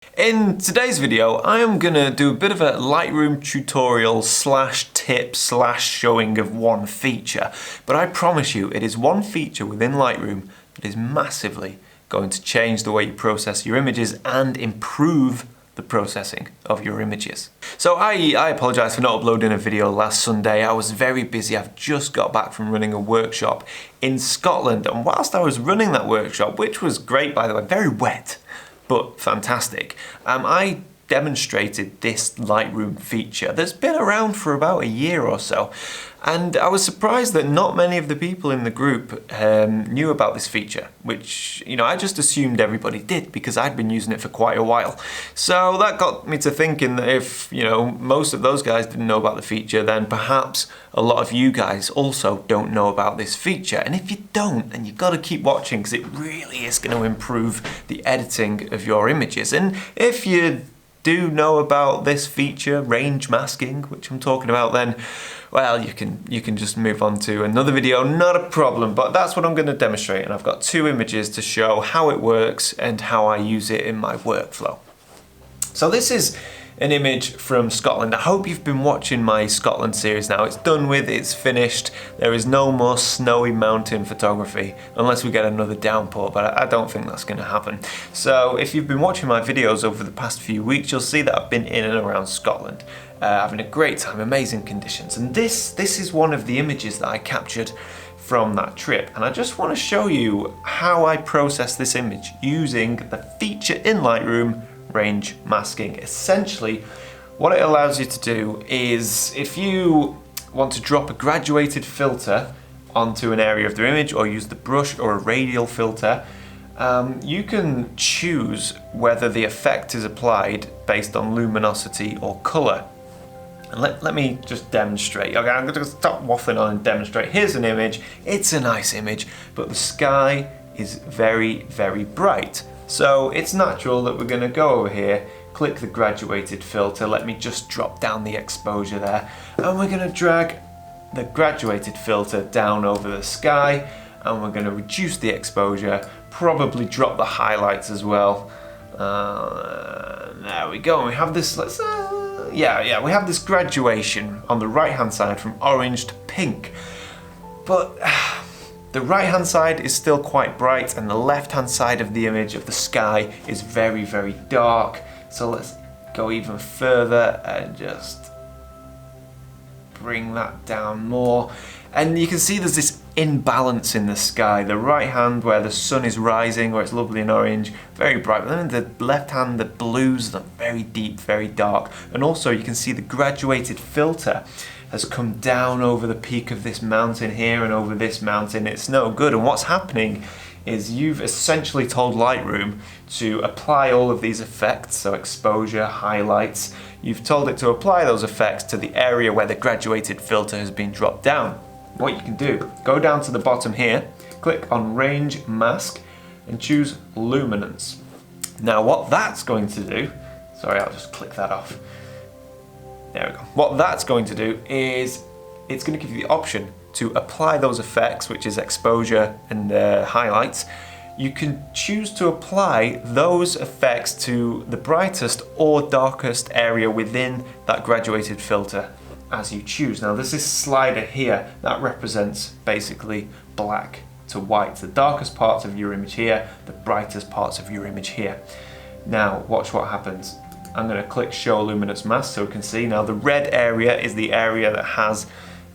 In today's video, I am gonna do a bit of a Lightroom tutorial slash tip slash showing of one feature, but I promise you it is one feature within Lightroom that is massively going to change the way you process your images and improve the processing of your images. So I apologise for not uploading a video last Sunday. I was very busy. I've just got back from running a workshop in Scotland, and whilst I was running that workshop, which was great by the way, very wet, but fantastic, I demonstrated this Lightroom feature that's been around for about a year or so. And I was surprised that not many of the people in the group knew about this feature, which, you know, I just assumed everybody did because I'd been using it for quite a while. So that got me to thinking that if, you know, most of those guys didn't know about the feature, then perhaps a lot of you guys also don't know about this feature. And if you don't, then you've got to keep watching because it really is going to improve the editing of your images. And if you do know about this feature, range masking, which I'm talking about, then well, you can just move on to another video, not a problem, but that's what I'm going to demonstrate, and I've got two images to show how it works and how I use it in my workflow. So this is an image from Scotland. I hope you've been watching my Scotland series now. It's done with, it's finished. There is no more snowy mountain photography unless we get another downpour, but I don't think that's going to happen. So if you've been watching my videos over the past few weeks, you'll see that I've been in and around Scotland, having a great time, amazing conditions. And this is one of the images that I captured from that trip, and I just want to show you how I process this image using the feature in Lightroom, range masking. Essentially, what it allows you to do is if you want to drop a graduated filter onto an area of the image or use the brush or a radial filter, you can choose whether the effect is applied based on luminosity or color. And let me just demonstrate. Okay, I'm going to stop waffling on and demonstrate. Here's an image. It's a nice image, but the sky is very, very bright. So it's natural that we're going to go over here, click the graduated filter. Let me just drop down the exposure there, and we're going to drag the graduated filter down over the sky, and we're going to reduce the exposure, probably drop the highlights as well. There we go. And we have this. We have this graduation on the right hand side from orange to pink, but the right hand side is still quite bright and the left hand side of the image of the sky is very, very dark. So let's go even further and just bring that down more. And you can see there's this imbalance in the sky. The right hand where the sun is rising, where it's lovely and orange, very bright. But then the left hand, the blues are very deep, very dark. And also you can see the graduated filter has come down over the peak of this mountain here and over this mountain. It's no good. And what's happening is you've essentially told Lightroom to apply all of these effects, so exposure, highlights. You've told it to apply those effects to the area where the graduated filter has been dropped down. What you can do, go down to the bottom here, click on range mask and choose luminance. Now what that's going to do, sorry, I'll just click that off. There we go. What that's going to do is it's going to give you the option to apply those effects, which is exposure and highlights. You can choose to apply those effects to the brightest or darkest area within that graduated filter as you choose. Now there's this slider here that represents basically black to white. The darkest parts of your image here, the brightest parts of your image here. Now watch what happens. I'm going to click show luminance mask so we can see. Now the red area is the area that has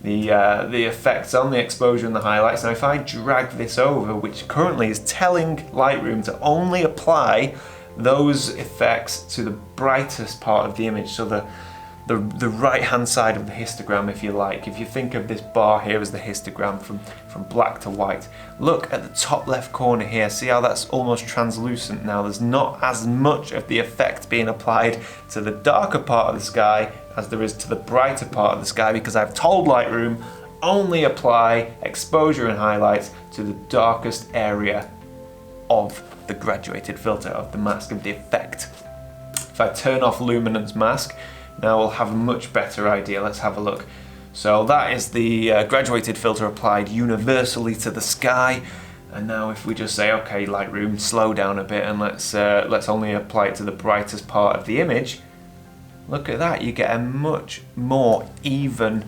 the effects on the exposure and the highlights. Now if I drag this over, which currently is telling Lightroom to only apply those effects to the brightest part of the image, so the right hand side of the histogram, if you like. If you think of this bar here as the histogram from black to white, look at the top left corner here, see how that's almost translucent now. There's not as much of the effect being applied to the darker part of the sky as there is to the brighter part of the sky, because I've told Lightroom only apply exposure and highlights to the darkest area of the graduated filter, of the mask, of the effect. If I turn off luminance mask, now we'll have a much better idea. Let's have a look. So that is the graduated filter applied universally to the sky. And now if we just say, okay, Lightroom, slow down a bit and let's only apply it to the brightest part of the image, look at that, you get a much more even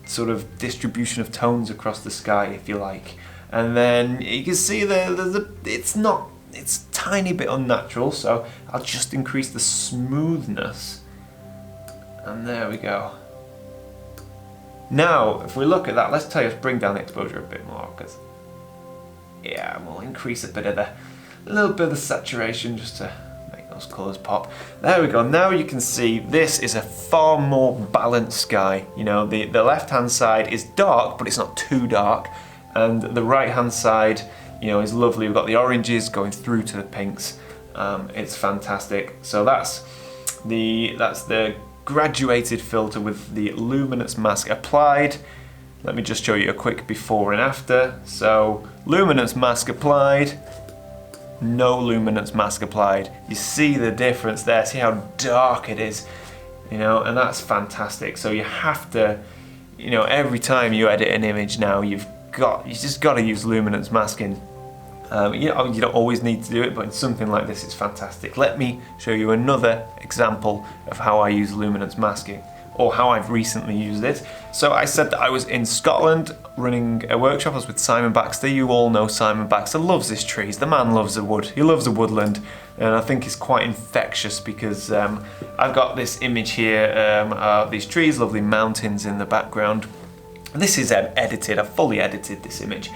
sort of distribution of tones across the sky, if you like. And then you can see it's a tiny bit unnatural, so I'll just increase the smoothness. And there we go. Now, if we look at that, let's bring down the exposure a bit more, because yeah, we'll increase a little bit of the saturation just to make those colours pop. There we go. Now you can see this is a far more balanced sky. You know, the left-hand side is dark, but it's not too dark, and the right-hand side, you know, is lovely. We've got the oranges going through to the pinks. It's fantastic. So that's the graduated filter with the luminance mask applied. Let me just show you a quick before and after. So luminance mask applied, no luminance mask applied. You see the difference there, see how dark it is, you know, and that's fantastic. So you have to, you know, every time you edit an image now, you just got to use luminance masking. You don't always need to do it, but in something like this, it's fantastic. Let me show you another example of how I use luminance masking, or how I've recently used it. So I said that I was in Scotland running a workshop. I was with Simon Baxter. You all know Simon Baxter loves his trees. The man loves the wood. He loves the woodland, and I think it's quite infectious because I've got this image here of these trees, lovely mountains in the background. And this is edited. I've fully edited this image.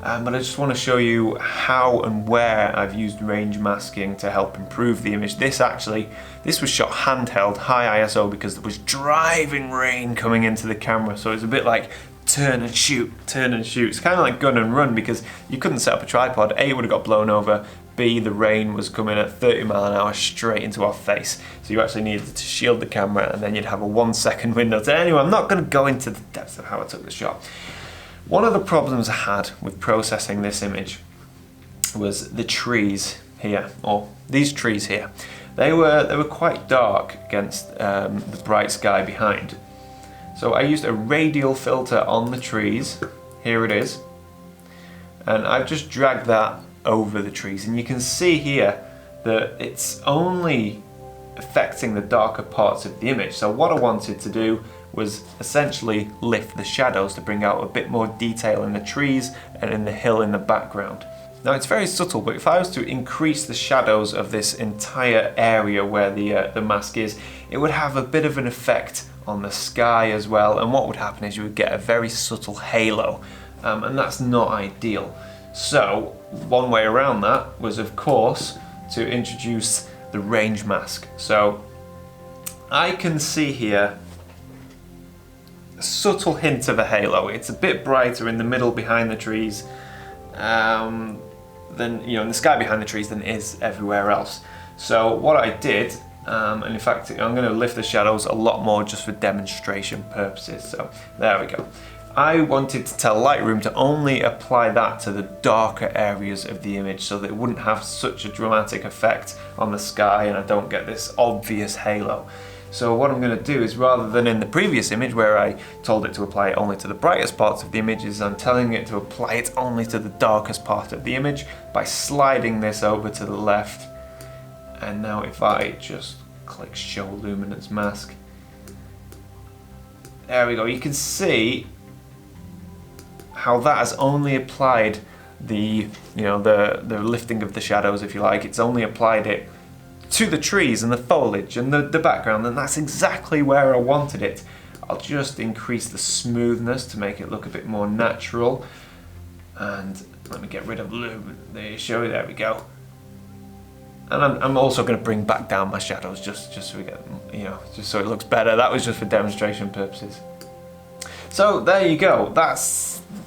But I just want to show you how and where I've used range masking to help improve the image. This was shot handheld, high ISO, because there was driving rain coming into the camera, so it's a bit like turn and shoot, turn and shoot. It's kind of like gun and run, because you couldn't set up a tripod. A, it would have got blown over. B, the rain was coming at 30 miles an hour straight into our face. So you actually needed to shield the camera, and then you'd have a 1 second window. So anyway, I'm not going to go into the depths of how I took the shot. One of the problems I had with processing this image was the trees here, or these trees here. They were quite dark against the bright sky behind. So I used a radial filter on the trees. Here it is. And I've just dragged that over the trees, and you can see here that it's only affecting the darker parts of the image. So what I wanted to do was essentially lift the shadows to bring out a bit more detail in the trees and in the hill in the background. Now it's very subtle, but if I was to increase the shadows of this entire area where the mask is, it would have a bit of an effect on the sky as well, and what would happen is you would get a very subtle halo, and that's not ideal. So one way around that was, of course, to introduce the range mask. So I can see here subtle hint of a halo. It's a bit brighter in the middle behind the trees than, you know, in the sky behind the trees than it is everywhere else. So what I did, and in fact I'm going to lift the shadows a lot more just for demonstration purposes. So there we go. I wanted to tell Lightroom to only apply that to the darker areas of the image so that it wouldn't have such a dramatic effect on the sky and I don't get this obvious halo. So what I'm going to do is, rather than in the previous image where I told it to apply it only to the brightest parts of the images, I'm telling it to apply it only to the darkest part of the image by sliding this over to the left. And now if I just click show luminance mask, there we go. You can see how that has only applied the lifting of the shadows, if you like. It's only applied it to the trees and the foliage and the background, and that's exactly where I wanted it. I'll just increase the smoothness to make it look a bit more natural, and let me get rid of the show. There we go. And I'm also going to bring back down my shadows just so we get, you know, just so it looks better. That was just for demonstration purposes. So there you go.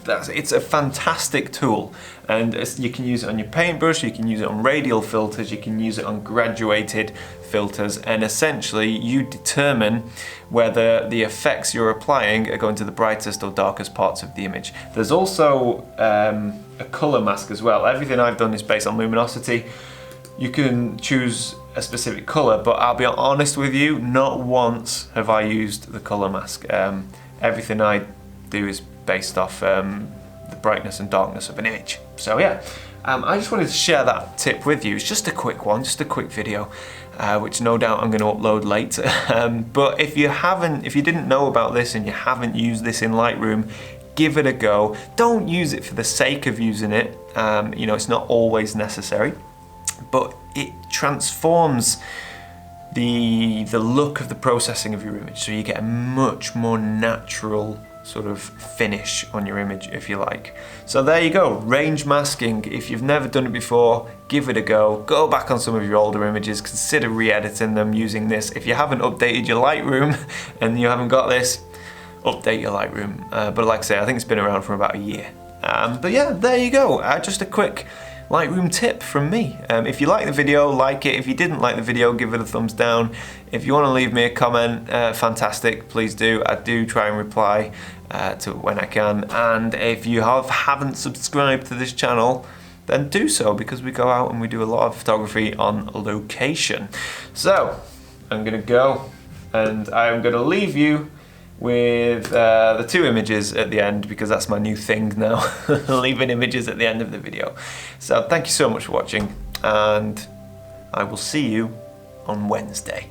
It's a fantastic tool, and you can use it on your paintbrush, you can use it on radial filters, you can use it on graduated filters, and essentially you determine whether the effects you're applying are going to the brightest or darkest parts of the image. There's also a color mask as well. Everything I've done is based on luminosity. You can choose a specific color, but I'll be honest with you, not once have I used the color mask. Everything I do is based off the brightness and darkness of an image. So yeah, I just wanted to share that tip with you. It's just a quick one, just a quick video, which no doubt I'm going to upload later. But if you didn't know about this and you haven't used this in Lightroom, give it a go. Don't use it for the sake of using it. You know, it's not always necessary, but it transforms the look of the processing of your image, so you get a much more natural sort of finish on your image, if you like. So there you go, range masking. If you've never done it before, give it a go. Go back on some of your older images, consider re-editing them using this. If you haven't updated your Lightroom and you haven't got this, update your Lightroom. But like I say, I think it's been around for about a year. But yeah, there you go, just a quick Lightroom tip from me. If you like the video, like it. If you didn't like the video, give it a thumbs down. If you want to leave me a comment, fantastic, please do. I do try and reply to it when I can. And if you haven't subscribed to this channel, then do so, because we go out and we do a lot of photography on location. So I'm gonna go and I'm gonna leave you with the 2 images at the end, because that's my new thing now, leaving images at the end of the video. So thank you so much for watching, and I will see you on Wednesday.